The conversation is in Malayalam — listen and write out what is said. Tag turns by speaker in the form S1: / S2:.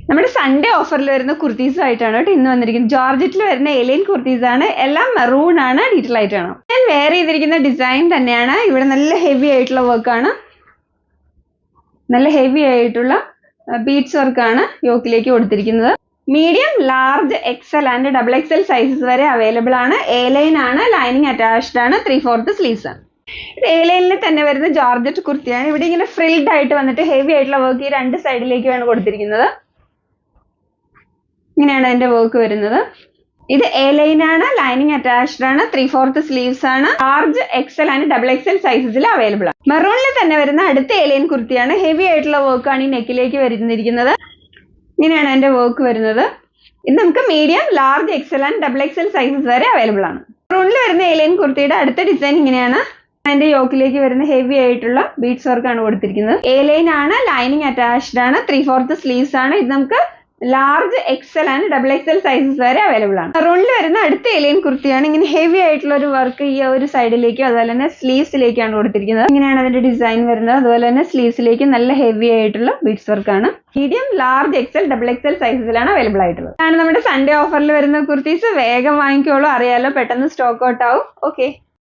S1: നമ്മുടെ സൺഡേ ഓഫറിൽ വരുന്ന കുർത്തീസ് ആയിട്ടാണ് കേട്ടോ ഇന്ന് വന്നിരിക്കുന്നത്. ജോർജറ്റിൽ വരുന്ന എലിയൻ കുർത്തീസ് ആണ്. എല്ലാം മെറൂൺ ആണ്. ഡീറ്റെയിൽ ആയിട്ട് കാണാം. ഞാൻ വെയർ ചെയ്തിരിക്കുന്ന ഡിസൈൻ തന്നെയാണ്. ഇവിടെ നല്ല ഹെവി ആയിട്ടുള്ള വർക്കാണ്. നല്ല ഹെവി ആയിട്ടുള്ള ബീഡ്സ് വർക്കാണ് യോക്കിലേക്ക് കൊടുത്തിരിക്കുന്നത്. Medium, large, XL and XXL sizes വരെ അവൈലബിൾ ആണ്. എ ലൈൻ ആണ്. ലൈനിങ് അറ്റാച്ച്ഡ് ആണ്. 3/4 സ്ലീവ്സ് ആണ്. എ ലൈനിൽ തന്നെ വരുന്ന ജോർജറ്റ് കുർത്തിയാണ്. ഇവിടെ ഇങ്ങനെ ഫ്രിൽഡ് ആയിട്ട് വന്നിട്ട് ഹെവി ആയിട്ടുള്ള വർക്ക് ഈ രണ്ട് സൈഡിലേക്കാണ് കൊടുത്തിരിക്കുന്നത്. ഇങ്ങനെയാണ് അതിന്റെ വർക്ക് വരുന്നത്. ഇത് എ ലൈൻ ആണ്. ലൈനിങ് അറ്റാച്ച്ഡ് ആണ്. 3/4 സ്ലീവ്സ് ആണ്. ലാർജ്, എക്സൽ ആൻഡ് XXL സൈസസിൽ അവൈലബിൾ ആണ്. മെറൂണിൽ തന്നെ വരുന്ന അടുത്ത എ ലൈൻ കുർത്തിയാണ്. ഹെവി ആയിട്ടുള്ള വർക്കാണ് ഈ നെക്കിലേക്ക് വരുന്നിരിക്കുന്നത്. ഇങ്ങനെയാണ് അതിന്റെ വർക്ക് വരുന്നത്. ഇത് നമുക്ക് medium, large, XL and XXL sizes വരെ അവൈലബിൾ ആണ്. മെറൂണിൽ വരുന്ന എ ലൈൻ കുർത്തിയുടെ അടുത്ത ഡിസൈൻ ഇങ്ങനെയാണ്. അതിന്റെ യോക്കിലേക്ക് വരുന്ന ഹെവി ആയിട്ടുള്ള ബീഡ്സ് വർക്കാണ് കൊടുത്തിരിക്കുന്നത്. എ ലൈൻ ആണ്. ലൈനിങ് അറ്റാച്ച്ഡ് ആണ്. 3/4 സ്ലീവ്സ് ആണ്. ഇത് നമുക്ക് large, XL and XXL sizes വരെ അവൈലബിൾ ആണ്. മെറൂണിൽ വരുന്ന അടുത്ത എലിയൻ കുർത്തിയാണ്. ഇങ്ങനെ ഹെവി ആയിട്ടുള്ള ഒരു വർക്ക് ഈ ഒരു സൈഡിലേക്കും അതുപോലെ തന്നെ സ്ലീവ്സിലേക്കാണ് കൊടുത്തിരിക്കുന്നത്. ഇങ്ങനെയാണ് അതിന്റെ ഡിസൈൻ വരുന്നത്. അതുപോലെ തന്നെ സ്ലീവ്സിലേക്ക് നല്ല ഹെവി ആയിട്ടുള്ള ബീഡ്സ് വർക്കാണ്. മീഡിയം, ലാർജ്, എക്സൽ, XXL സൈസസിലാണ് അവൈലബിൾ ആയിട്ടുള്ളത്. ഇതാണ് നമ്മുടെ സൺഡേ ഓഫറിൽ വരുന്ന കുർത്തീസ്. വേഗം വാങ്ങിക്കോളൂ. അറിയാലോ, പെട്ടെന്ന് സ്റ്റോക്ക് ഔട്ട് ആവും. ഓക്കെ.